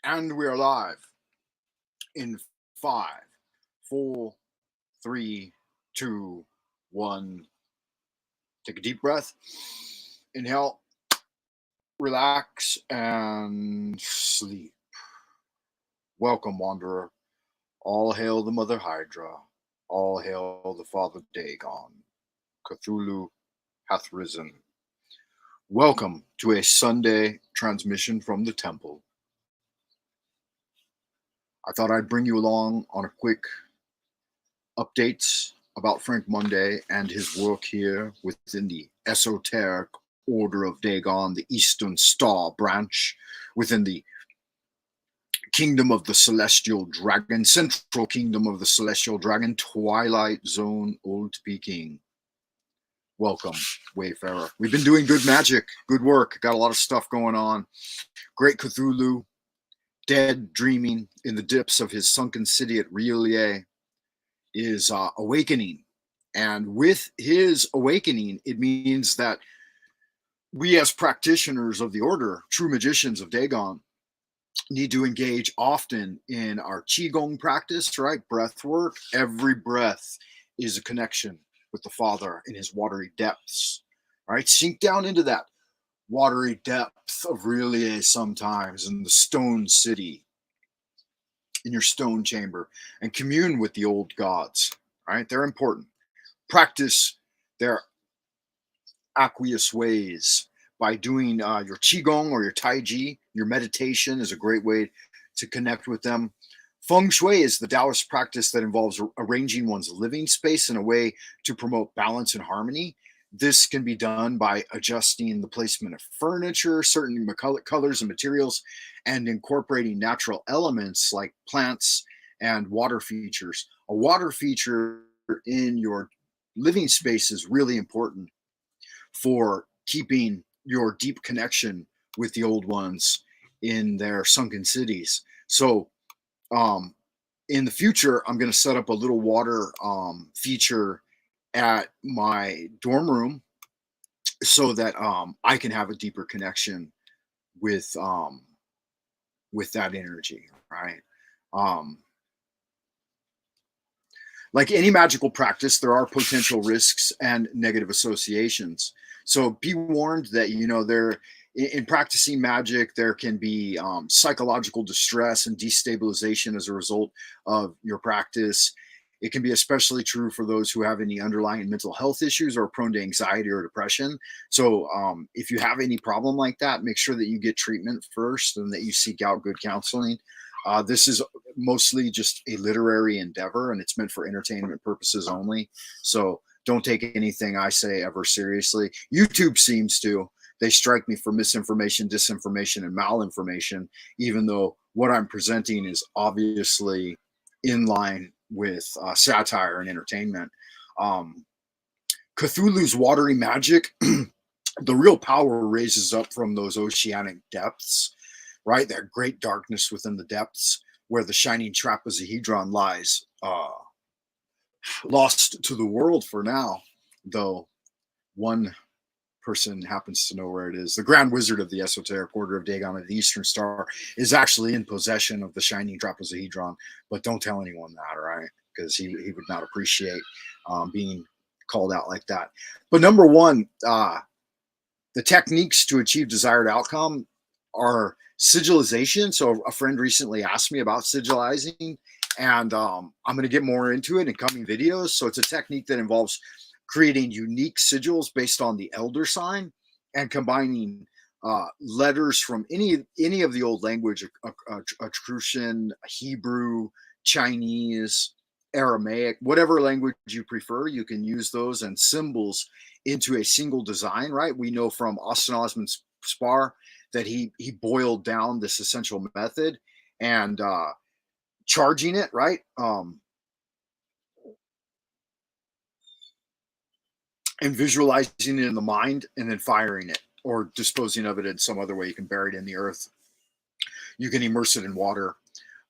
And we're live in 5, 4, 3, 2, 1. Take a deep breath. Inhale, relax, and sleep. Welcome, Wanderer. All hail the Mother Hydra. All hail the Father Dagon. Cthulhu hath risen. Welcome to a Sunday transmission from the temple. I thought I'd bring you along on a quick updates about Frank Monday and his work here within the esoteric Order of Dagon, the Eastern Star branch within the Kingdom of the Celestial Dragon, Central Kingdom of the Celestial Dragon, Twilight Zone, Old Peking. Welcome, Wayfarer. We've been doing good magic, good work, got a lot of stuff going on. Great Cthulhu, dead, dreaming in the depths of his sunken city at R'lyeh, is awakening. And with his awakening, it means that we as practitioners of the order, true magicians of Dagon, need to engage often in our Qigong practice, right? Breath work. Every breath is a connection with the Father in his watery depths, right? Sink down into that watery depth of R'lyeh sometimes in the stone city, in your stone chamber, and commune with the old gods, right? They're important. Practice their aqueous ways by doing your qigong or your tai chi. Your meditation is a great way to connect with them. Feng shui is the Taoist practice that involves arranging one's living space in a way to promote balance and harmony. This can be done by adjusting the placement of furniture, certain colors and materials, and incorporating natural elements like plants and water features. A water feature in your living space is really important for keeping your deep connection with the old ones in their sunken cities. So in the future, I'm going to set up a little water feature at my dorm room so that I can have a deeper connection with that energy, right? Like any magical practice, there are potential risks and negative associations. So be warned that, there in practicing magic, there can be psychological distress and destabilization as a result of your practice. It can be especially true for those who have any underlying mental health issues or are prone to anxiety or depression. So if you have any problem like that, make sure that you get treatment first and that you seek out good counseling. This is mostly just a literary endeavor, and it's meant for entertainment purposes only. So don't take anything I say ever seriously. YouTube seems to. They strike me for misinformation, disinformation, and malinformation, even though what I'm presenting is obviously in line with satire and entertainment. Cthulhu's watery magic, the real power raises up from those oceanic depths, right? That great darkness within the depths where the shining trapezohedron lies, lost to the world for now, though one person happens to know where it is. The Grand Wizard of the Esoteric Order of Dagon of the Eastern Star is actually in possession of the shining trapezohedron, but don't tell anyone that, right? Because he would not appreciate being called out like that. But number one, the techniques to achieve desired outcome are sigilization. So a friend recently asked me about sigilizing, and I'm going to get more into it in coming videos. So it's a technique that involves creating unique sigils based on the elder sign and combining letters from any of the old language, Etruscan, Hebrew, Chinese, Aramaic, whatever language you prefer. You can use those and symbols into a single design, right? We know from Austin Osman Spar that he boiled down this essential method and charging it, right? And visualizing it in the mind and then firing it or disposing of it in some other way. You can bury it in the earth. You can immerse it in water.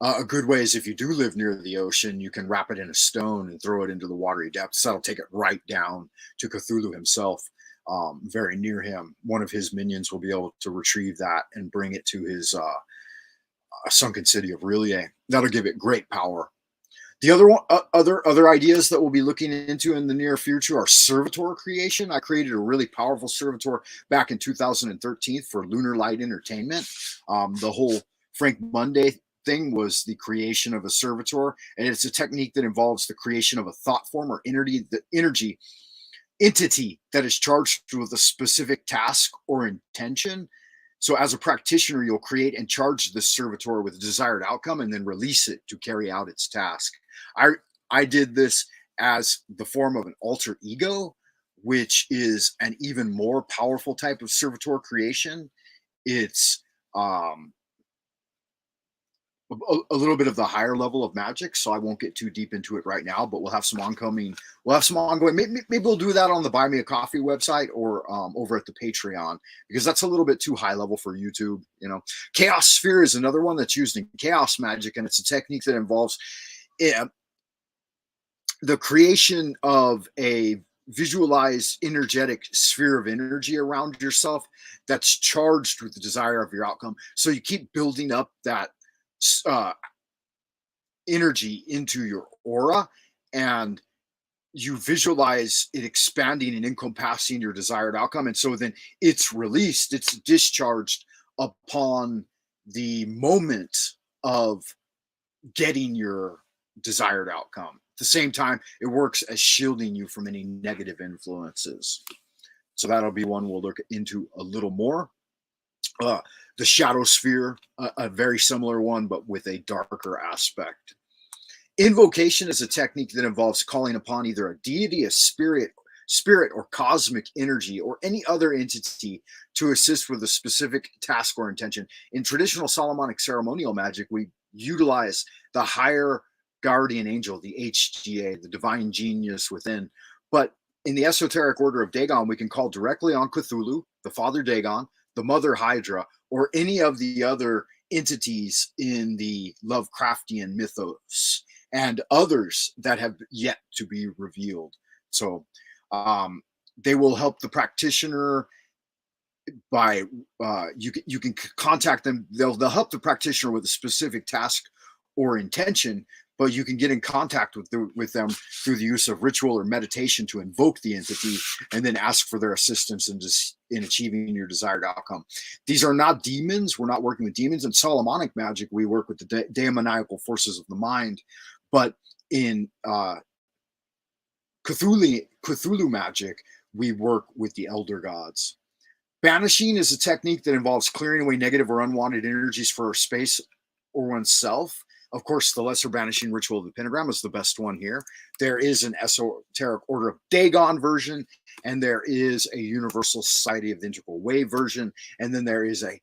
A good way is if you do live near the ocean, you can wrap it in a stone and throw it into the watery depths. That'll take it right down to Cthulhu himself, very near him. One of his minions will be able to retrieve that and bring it to his a sunken city of Relie. That'll give it great power. The other one, other ideas that we'll be looking into in the near future are servitor creation. I created a really powerful servitor back in 2013 for Lunar Light Entertainment. The whole Frank Monday thing was the creation of a servitor, and it's a technique that involves the creation of a thought form or energy entity that is charged with a specific task or intention. So as a practitioner, you'll create and charge the servitor with a desired outcome and then release it to carry out its task. I did this as the form of an alter ego, which is an even more powerful type of servitor creation. It's a little bit of the higher level of magic, so I won't get too deep into it right now, but we'll have some ongoing, maybe we'll do that on the Buy Me a Coffee website or over at the Patreon, because that's a little bit too high level for YouTube. Chaos Sphere is another one that's used in chaos magic, and it's a technique that involves the creation of a visualized energetic sphere of energy around yourself that's charged with the desire of your outcome. So you keep building up that energy into your aura, and you visualize it expanding and encompassing your desired outcome. And so then it's released, it's discharged upon the moment of getting your desired outcome. At the same time, it works as shielding you from any negative influences. So that'll be one we'll look into a little more. The Shadow Sphere, a very similar one, but with a darker aspect. Invocation is a technique that involves calling upon either a deity, a spirit, or cosmic energy, or any other entity to assist with a specific task or intention. In traditional Solomonic ceremonial magic, we utilize the higher guardian angel, the HGA, the divine genius within. But in the esoteric order of Dagon, we can call directly on Cthulhu, the father Dagon, the mother Hydra, or any of the other entities in the Lovecraftian mythos and others that have yet to be revealed. So they will help the practitioner by you can contact them. They'll help the practitioner with a specific task or intention, but you can get in contact with them through the use of ritual or meditation to invoke the entity and then ask for their assistance in achieving your desired outcome. These are not demons. We're not working with demons. In Solomonic magic, we work with the demoniacal forces of the mind. But in Cthulhu magic, we work with the elder gods. Banishing is a technique that involves clearing away negative or unwanted energies for a space or oneself. Of course, the lesser banishing ritual of the pentagram is the best one here. There is an esoteric order of Dagon version, and there is a universal society of the integral wave version, and then there is a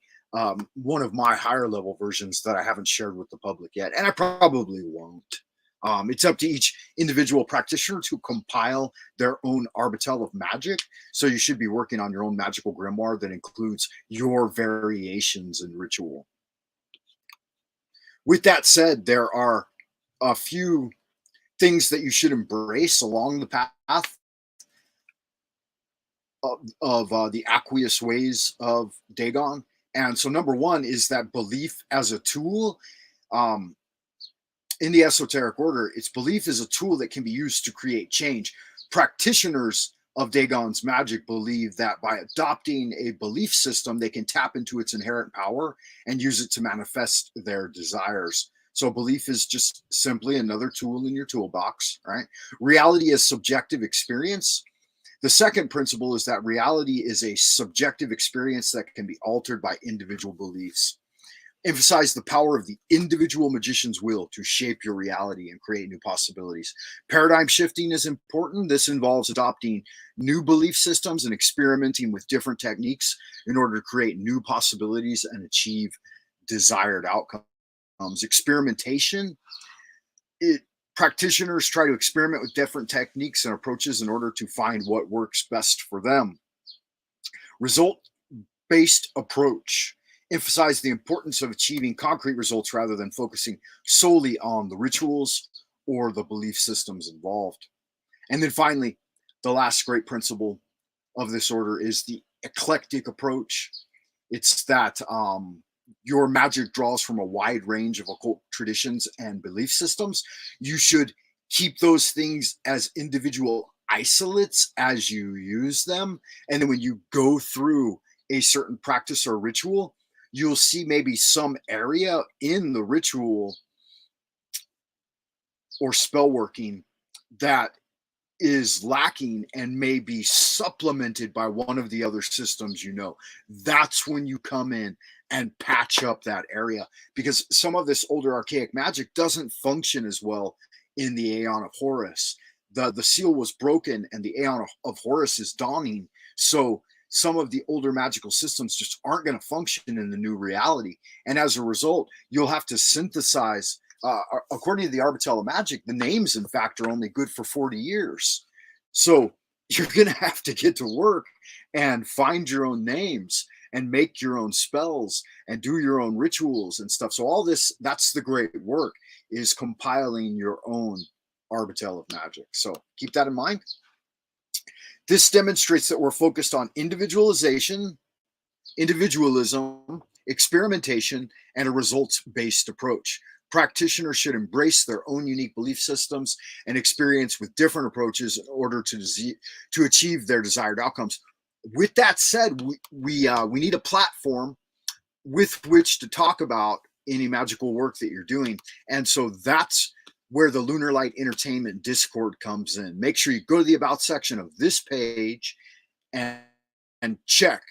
one of my higher level versions that I haven't shared with the public yet, and I probably won't. It's up to each individual practitioner to compile their own arbitel of magic. So you should be working on your own magical grimoire that includes your variations in ritual. With that said, there are a few things that you should embrace along the path of the aqueous ways of Dagon. And so number one is that belief as a tool. In the esoteric order, its belief is a tool that can be used to create change. Practitioners of Dagon's magic believe that by adopting a belief system, they can tap into its inherent power and use it to manifest their desires. So belief is just simply another tool in your toolbox, right? Reality is subjective experience. The second principle is that reality is a subjective experience that can be altered by individual beliefs. Emphasize the power of the individual magician's will to shape your reality and create new possibilities. Paradigm shifting is important. This involves adopting new belief systems and experimenting with different techniques in order to create new possibilities and achieve desired outcomes. Experimentation, practitioners try to experiment with different techniques and approaches in order to find what works best for them. Result-based approach. Emphasize the importance of achieving concrete results rather than focusing solely on the rituals or the belief systems involved. And then finally, the last great principle of this order is the eclectic approach. It's that your magic draws from a wide range of occult traditions and belief systems. You should keep those things as individual isolates as you use them. And then when you go through a certain practice or ritual, you'll see maybe some area in the ritual or spell working that is lacking and may be supplemented by one of the other systems. That's when you come in and patch up that area, because some of this older archaic magic doesn't function as well in the Aeon of Horus. The seal was broken and the Aeon of Horus is dawning. So some of the older magical systems just aren't going to function in the new reality. And as a result, you'll have to synthesize. According to the Arbitel of Magic, the names, in fact, are only good for 40 years. So you're going to have to get to work and find your own names and make your own spells and do your own rituals and stuff. So all this, that's the great work, is compiling your own Arbitel of Magic. So keep that in mind. This demonstrates that we're focused on individualism, experimentation, and a results-based approach. Practitioners should embrace their own unique belief systems and experience with different approaches in order to achieve their desired outcomes. With that said, we need a platform with which to talk about any magical work that you're doing. And so that's where the Lunar Light Entertainment Discord comes in. Make sure you go to the About section of this page and check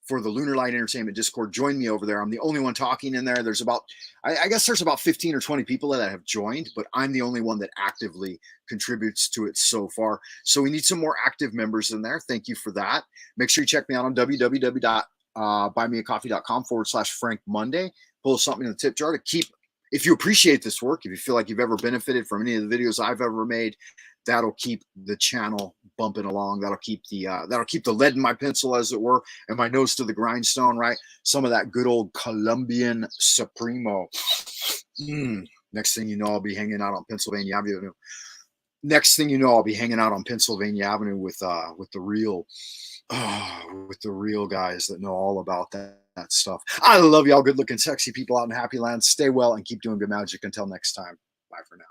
for the Lunar Light Entertainment Discord. Join me over there. I'm the only one talking in there. There's about, I guess there's about 15 or 20 people that have joined, but I'm the only one that actively contributes to it so far. So we need some more active members in there. Thank you for that. Make sure you check me out on www.buymeacoffee.com/Frank Monday. Pull something in the tip jar to keep, if you appreciate this work, if you feel like you've ever benefited from any of the videos I've ever made, that'll keep the channel bumping along. That'll keep the lead in my pencil, as it were, and my nose to the grindstone, right? Some of that good old Colombian Supremo. Next thing you know, I'll be hanging out on Pennsylvania Avenue. With the real guys that know all about that stuff. I love y'all, good looking, sexy people out in Happy Land. Stay well and keep doing good magic. Until next time. Bye for now.